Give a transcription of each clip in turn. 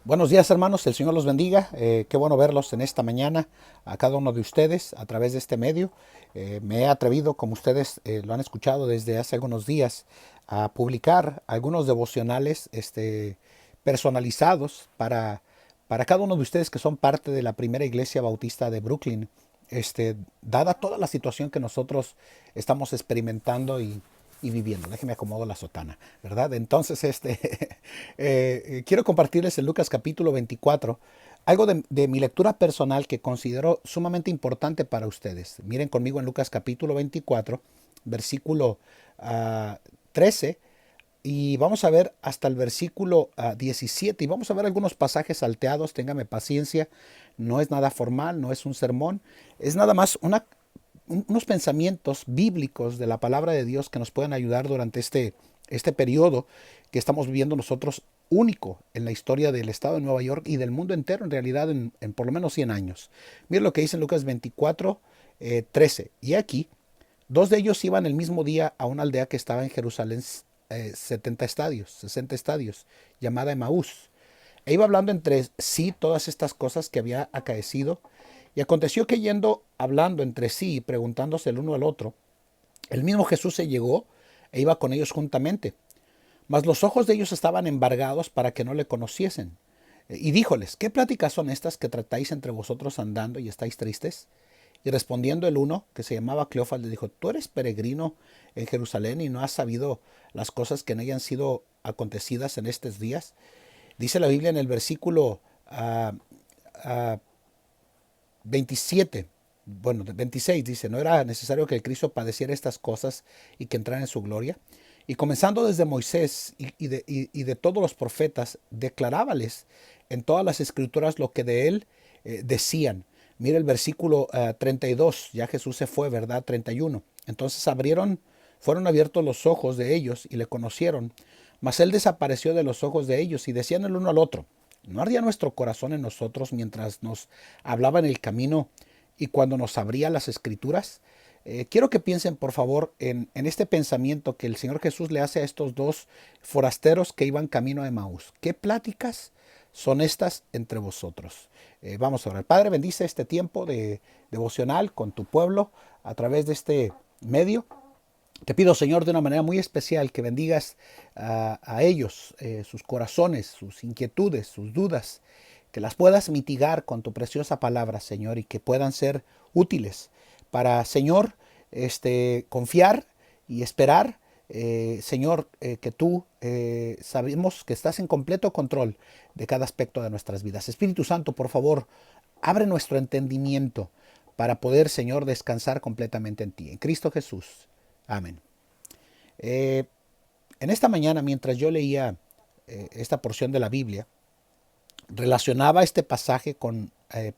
Buenos días, hermanos, el Señor los bendiga. Qué bueno verlos en esta mañana, a cada uno de ustedes a través de este medio. Me he atrevido, como ustedes lo han escuchado desde hace algunos días, a publicar algunos devocionales personalizados para cada uno de ustedes que son parte de la primera iglesia bautista de Brooklyn. Dada toda la situación que nosotros estamos experimentando y viviendo. Déjenme acomodo la sotana, ¿verdad? Entonces, quiero compartirles en Lucas capítulo 24 algo de mi lectura personal que considero sumamente importante para ustedes. Miren conmigo en Lucas capítulo 24, versículo 13, y vamos a ver hasta el versículo 17, y vamos a ver algunos pasajes salteados. Téngame paciencia, no es nada formal, no es un sermón, es nada más unos pensamientos bíblicos de la palabra de Dios que nos pueden ayudar durante este periodo que estamos viviendo nosotros, único en la historia del estado de Nueva York y del mundo entero, en realidad en por lo menos 100 años. Miren lo que dice en Lucas 24, 13. Y aquí, dos de ellos iban el mismo día a una aldea que estaba en Jerusalén, 60 estadios, llamada Emaús. E iba hablando entre sí todas estas cosas que había acaecido. Y aconteció que yendo hablando entre sí y preguntándose el uno al otro, el mismo Jesús se llegó e iba con ellos juntamente. Mas los ojos de ellos estaban embargados para que no le conociesen. Y díjoles, ¿qué pláticas son estas que tratáis entre vosotros andando y estáis tristes? Y respondiendo el uno, que se llamaba Cleofas, le dijo, ¿tú eres peregrino en Jerusalén y no has sabido las cosas que en ella han sido acontecidas en estos días? Dice la Biblia en el versículo uh, uh, 27, bueno, 26 dice, no era necesario que el Cristo padeciera estas cosas y que entrara en su gloria. Y comenzando desde Moisés y de todos los profetas, declarábales en todas las escrituras lo que de él decían. Mira el versículo 32, ya Jesús se fue, ¿verdad? 31. Entonces fueron abiertos los ojos de ellos y le conocieron, mas él desapareció de los ojos de ellos y decían el uno al otro, ¿no ardía nuestro corazón en nosotros mientras nos hablaba en el camino y cuando nos abría las escrituras? Quiero que piensen, por favor, en este pensamiento que el Señor Jesús le hace a estos dos forasteros que iban camino a Emaús. ¿Qué pláticas son estas entre vosotros? Vamos a orar. Padre, bendice este tiempo de devocional con tu pueblo a través de este medio. Te pido, Señor, de una manera muy especial que bendigas a ellos, sus corazones, sus inquietudes, sus dudas, que las puedas mitigar con tu preciosa palabra, Señor, y que puedan ser útiles para, Señor, confiar y esperar, Señor, que tú sabemos que estás en completo control de cada aspecto de nuestras vidas. Espíritu Santo, por favor, abre nuestro entendimiento para poder, Señor, descansar completamente en ti. En Cristo Jesús. Amén. Eh, en esta mañana, mientras yo leía esta porción de la Biblia, relacionaba este pasaje con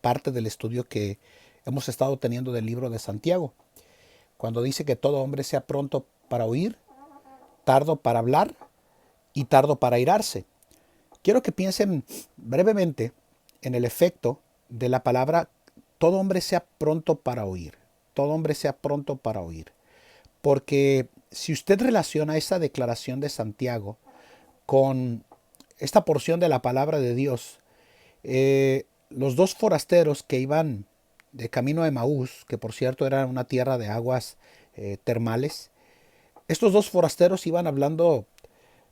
parte del estudio que hemos estado teniendo del libro de Santiago, cuando dice que todo hombre sea pronto para oír, tardo para hablar y tardo para airarse. Quiero que piensen brevemente en el efecto de la palabra todo hombre sea pronto para oír. Todo hombre sea pronto para oír. Porque si usted relaciona esa declaración de Santiago con esta porción de la palabra de Dios, los dos forasteros que iban de camino a Emaús, que por cierto era una tierra de aguas termales, estos dos forasteros iban hablando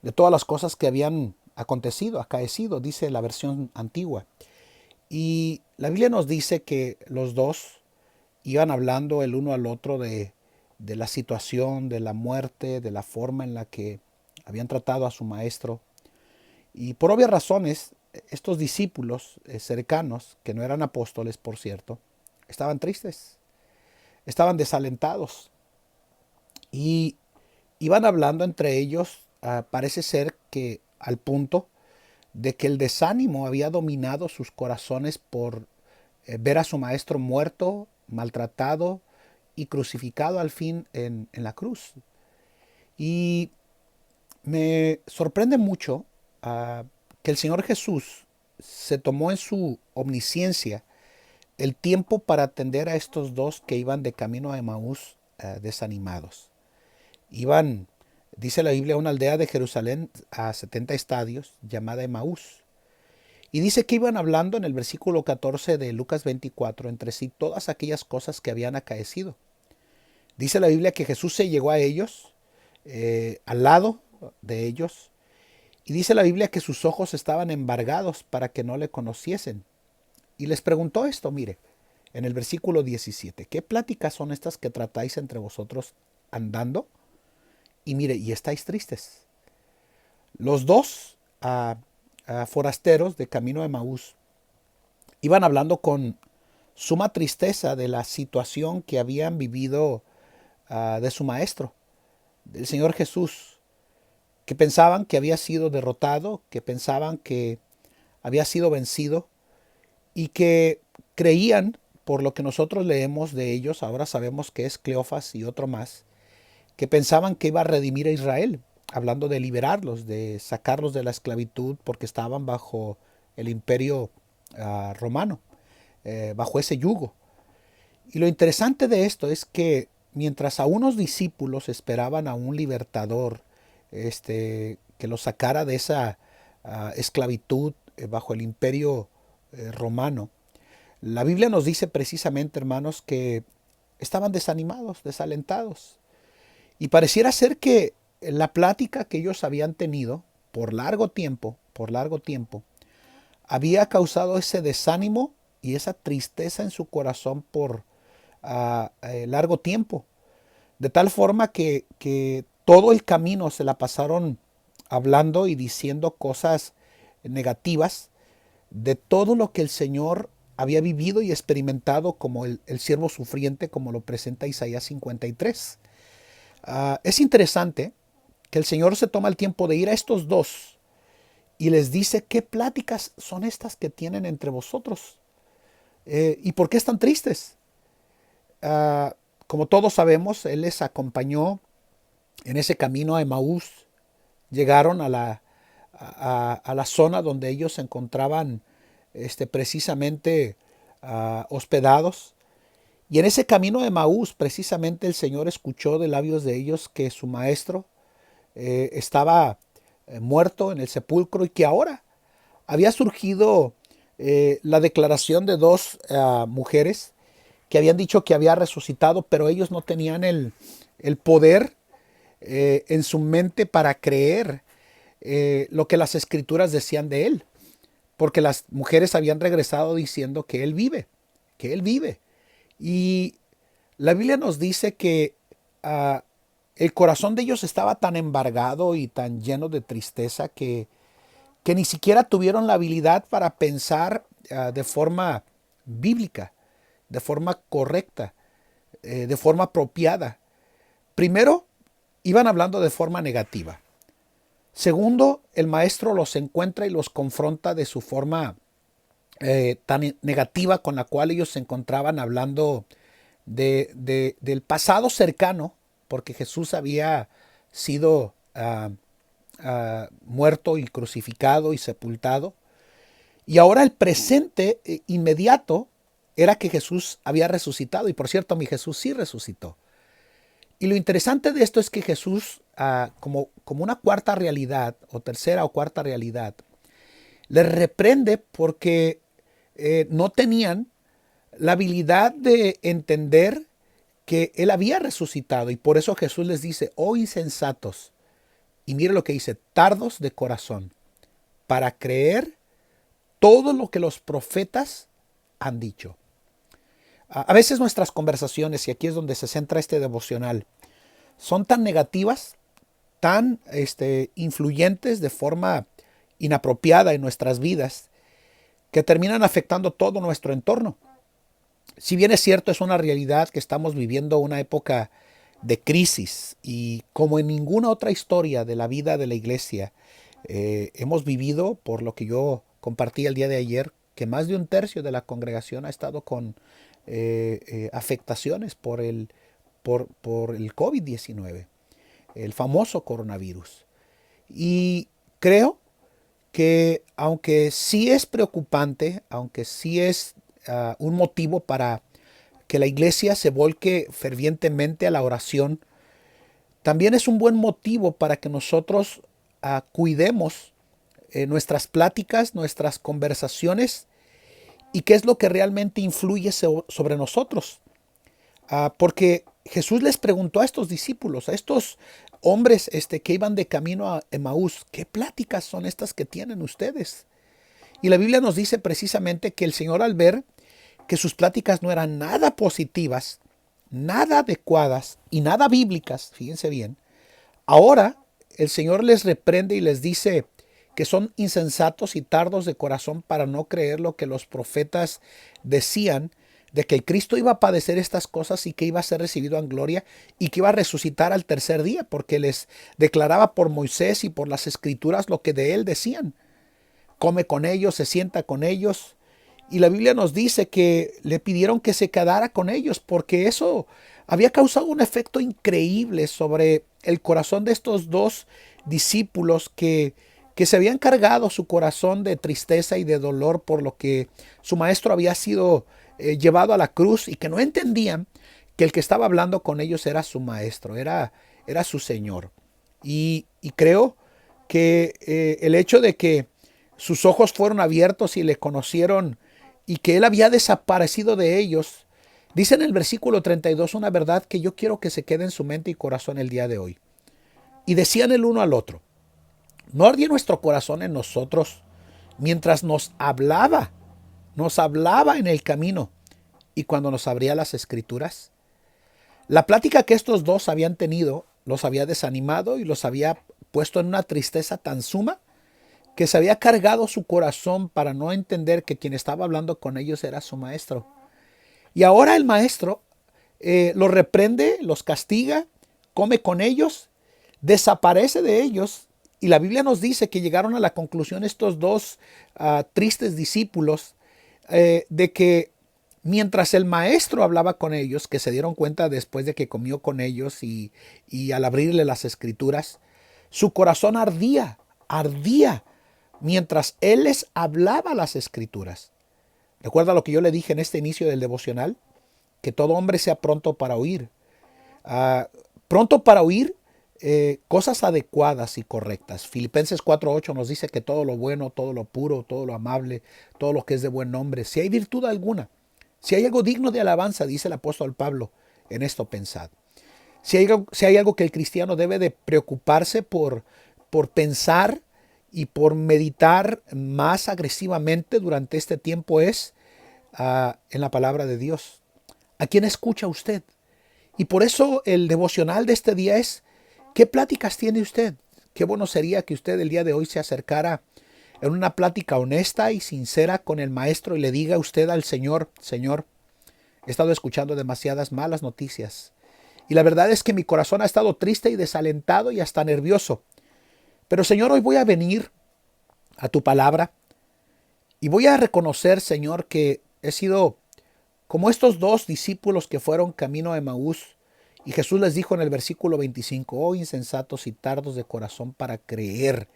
de todas las cosas que habían acontecido, acaecido, dice la versión antigua. Y la Biblia nos dice que los dos iban hablando el uno al otro de la situación, de la muerte, de la forma en la que habían tratado a su maestro. Y por obvias razones, estos discípulos cercanos, que no eran apóstoles, por cierto, estaban tristes, estaban desalentados y iban hablando entre ellos. Parece ser que al punto de que el desánimo había dominado sus corazones por ver a su maestro muerto, maltratado y crucificado al fin en la cruz. Y me sorprende mucho que el Señor Jesús se tomó en su omnisciencia el tiempo para atender a estos dos que iban de camino a Emaús desanimados. Iban, dice la Biblia, a una aldea de Jerusalén a 70 estadios llamada Emaús. Y dice que iban hablando en el versículo 14 de Lucas 24 entre sí todas aquellas cosas que habían acaecido. Dice la Biblia que Jesús se llegó a ellos, al lado de ellos, y dice la Biblia que sus ojos estaban embargados para que no le conociesen. Y les preguntó esto, mire, en el versículo 17, ¿qué pláticas son estas que tratáis entre vosotros andando? Y mire, y estáis tristes. Los dos forasteros de camino de Maús iban hablando con suma tristeza de la situación que habían vivido de su maestro, del Señor Jesús, que pensaban que había sido derrotado, que pensaban que había sido vencido y que creían, por lo que nosotros leemos de ellos, ahora sabemos que es Cleofas y otro más, que pensaban que iba a redimir a Israel, hablando de liberarlos, de sacarlos de la esclavitud porque estaban bajo el imperio romano, bajo ese yugo. Y lo interesante de esto es que mientras a unos discípulos esperaban a un libertador que los sacara de esa esclavitud bajo el imperio romano, la Biblia nos dice precisamente, hermanos, que estaban desanimados, desalentados. Y pareciera ser que la plática que ellos habían tenido por largo tiempo, había causado ese desánimo y esa tristeza en su corazón por largo tiempo. De tal forma que todo el camino se la pasaron hablando y diciendo cosas negativas de todo lo que el Señor había vivido y experimentado como el siervo sufriente, como lo presenta Isaías 53. Es interesante que el Señor se toma el tiempo de ir a estos dos y les dice qué pláticas son estas que tienen entre vosotros y por qué están tristes. Como todos sabemos, Él les acompañó en ese camino a Emaús. Llegaron a la zona donde ellos se encontraban precisamente hospedados. Y en ese camino de Emaús, precisamente el Señor escuchó de labios de ellos que su maestro estaba muerto en el sepulcro y que ahora había surgido la declaración de dos mujeres que habían dicho que había resucitado, pero ellos no tenían el poder en su mente para creer lo que las escrituras decían de él, porque las mujeres habían regresado diciendo que él vive, que él vive. Y la Biblia nos dice que el corazón de ellos estaba tan embargado y tan lleno de tristeza que ni siquiera tuvieron la habilidad para pensar de forma bíblica, de forma correcta, de forma apropiada. Primero, iban hablando de forma negativa. Segundo, el maestro los encuentra y los confronta de su forma tan negativa con la cual ellos se encontraban hablando del pasado cercano, porque Jesús había sido muerto y crucificado y sepultado. Y ahora el presente inmediato era que Jesús había resucitado. Y por cierto, mi Jesús sí resucitó. Y lo interesante de esto es que Jesús, como una cuarta realidad, o tercera o cuarta realidad, les reprende porque no tenían la habilidad de entender que Él había resucitado. Y por eso Jesús les dice, oh insensatos, y mire lo que dice, tardos de corazón, para creer todo lo que los profetas han dicho. A veces nuestras conversaciones, y aquí es donde se centra este devocional, son tan negativas, tan influyentes de forma inapropiada en nuestras vidas, que terminan afectando todo nuestro entorno. Si bien es cierto, es una realidad que estamos viviendo una época de crisis y como en ninguna otra historia de la vida de la iglesia, hemos vivido, por lo que yo compartí el día de ayer, que más de un tercio de la congregación ha estado con afectaciones por el COVID-19, el famoso coronavirus. Y creo que aunque sí es preocupante, aunque sí es un motivo para que la iglesia se volque fervientemente a la oración, también es un buen motivo para que nosotros cuidemos nuestras pláticas, nuestras conversaciones y qué es lo que realmente influye sobre nosotros. Porque Jesús les preguntó a estos discípulos, a estos hombres que iban de camino a Emaús, ¿qué pláticas son estas que tienen ustedes? Y la Biblia nos dice precisamente que el Señor, al ver que sus pláticas no eran nada positivas, nada adecuadas y nada bíblicas, fíjense bien, ahora el Señor les reprende y les dice que son insensatos y tardos de corazón para no creer lo que los profetas decían, de que el Cristo iba a padecer estas cosas y que iba a ser recibido en gloria y que iba a resucitar al tercer día, porque les declaraba por Moisés y por las escrituras lo que de él decían. Come con ellos, se sienta con ellos. Y la Biblia nos dice que le pidieron que se quedara con ellos porque eso había causado un efecto increíble sobre el corazón de estos dos discípulos que se habían cargado su corazón de tristeza y de dolor por lo que su maestro había sido llevado a la cruz y que no entendían que el que estaba hablando con ellos era su maestro, era su Señor. Y creo que el hecho de que sus ojos fueron abiertos y le conocieron y que él había desaparecido de ellos, dice en el versículo 32 una verdad que yo quiero que se quede en su mente y corazón el día de hoy. Y decían el uno al otro, ¿no ardía nuestro corazón en nosotros mientras nos hablaba en el camino y cuando nos abría las escrituras? La plática que estos dos habían tenido los había desanimado y los había puesto en una tristeza tan suma que se había cargado su corazón para no entender que quien estaba hablando con ellos era su maestro. Y ahora el maestro los reprende, los castiga, come con ellos, desaparece de ellos. Y la Biblia nos dice que llegaron a la conclusión estos dos tristes discípulos de que mientras el maestro hablaba con ellos, que se dieron cuenta después de que comió con ellos y al abrirle las escrituras, su corazón ardía mientras él les hablaba las escrituras. Recuerda lo que yo le dije en este inicio del devocional, que todo hombre sea pronto para oír. Pronto para oír cosas adecuadas y correctas. Filipenses 4:8 nos dice que todo lo bueno, todo lo puro, todo lo amable, todo lo que es de buen nombre, si hay virtud alguna, si hay algo digno de alabanza, dice el apóstol Pablo, en esto pensad. Si hay algo que el cristiano debe de preocuparse por pensar y por meditar más agresivamente durante este tiempo es en la palabra de Dios. ¿A quién escucha usted? Y por eso el devocional de este día es, ¿qué pláticas tiene usted? Qué bueno sería que usted el día de hoy se acercara en una plática honesta y sincera con el maestro y le diga a usted al Señor, Señor, he estado escuchando demasiadas malas noticias. Y la verdad es que mi corazón ha estado triste y desalentado y hasta nervioso. Pero Señor, hoy voy a venir a tu palabra y voy a reconocer, Señor, que he sido como estos dos discípulos que fueron camino a Emaús. Y Jesús les dijo en el versículo 25, oh insensatos y tardos de corazón para creer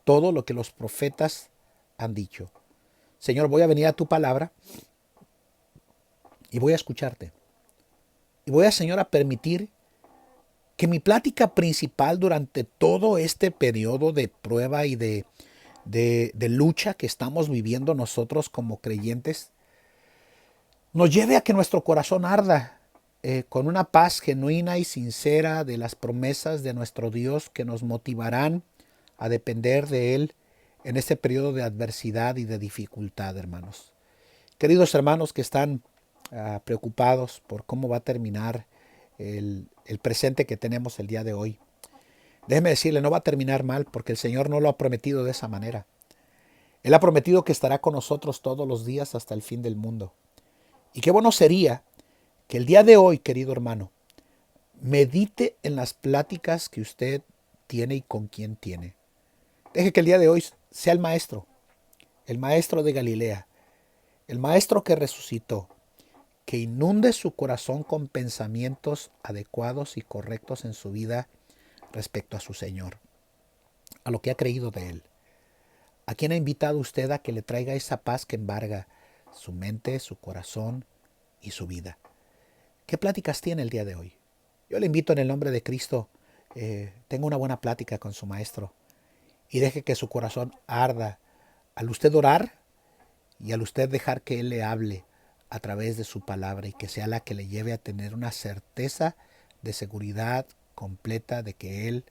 todo lo que los profetas han dicho. Señor, voy a venir a tu palabra y voy a escucharte. Y voy a, Señor, a permitir que mi plática principal durante todo este periodo de prueba y de lucha que estamos viviendo nosotros como creyentes, nos lleve a que nuestro corazón arda con una paz genuina y sincera de las promesas de nuestro Dios que nos motivarán a depender de Él en este periodo de adversidad y de dificultad, hermanos. Queridos hermanos que están preocupados por cómo va a terminar el presente que tenemos el día de hoy, déjeme decirle, no va a terminar mal porque el Señor no lo ha prometido de esa manera. Él ha prometido que estará con nosotros todos los días hasta el fin del mundo. Y qué bueno sería que el día de hoy, querido hermano, medite en las pláticas que usted tiene y con quién tiene. Deje que el día de hoy sea el maestro de Galilea, el maestro que resucitó, que inunde su corazón con pensamientos adecuados y correctos en su vida respecto a su Señor, a lo que ha creído de Él. ¿A quién ha invitado usted a que le traiga esa paz que embarga su mente, su corazón y su vida? ¿Qué pláticas tiene el día de hoy? Yo le invito en el nombre de Cristo, tenga una buena plática con su maestro y deje que su corazón arda al usted orar y al usted dejar que Él le hable a través de su palabra y que sea la que le lleve a tener una certeza de seguridad completa de que Él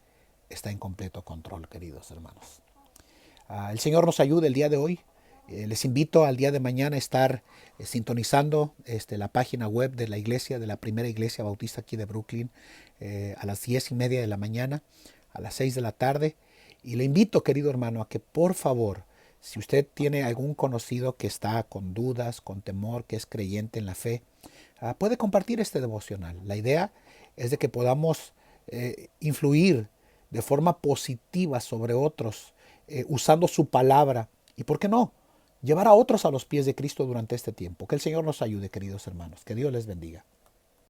está en completo control, queridos hermanos. El Señor nos ayude el día de hoy. Les invito al día de mañana a estar sintonizando la página web de la iglesia, de la primera iglesia bautista aquí de Brooklyn, a las 10:30 de la mañana, a las 6 de la tarde. Y le invito, querido hermano, a que por favor, si usted tiene algún conocido que está con dudas, con temor, que es creyente en la fe, puede compartir este devocional. La idea es de que podamos influir de forma positiva sobre otros, usando su palabra. ¿Y por qué no? Llevar a otros a los pies de Cristo durante este tiempo. Que el Señor nos ayude, queridos hermanos. Que Dios les bendiga.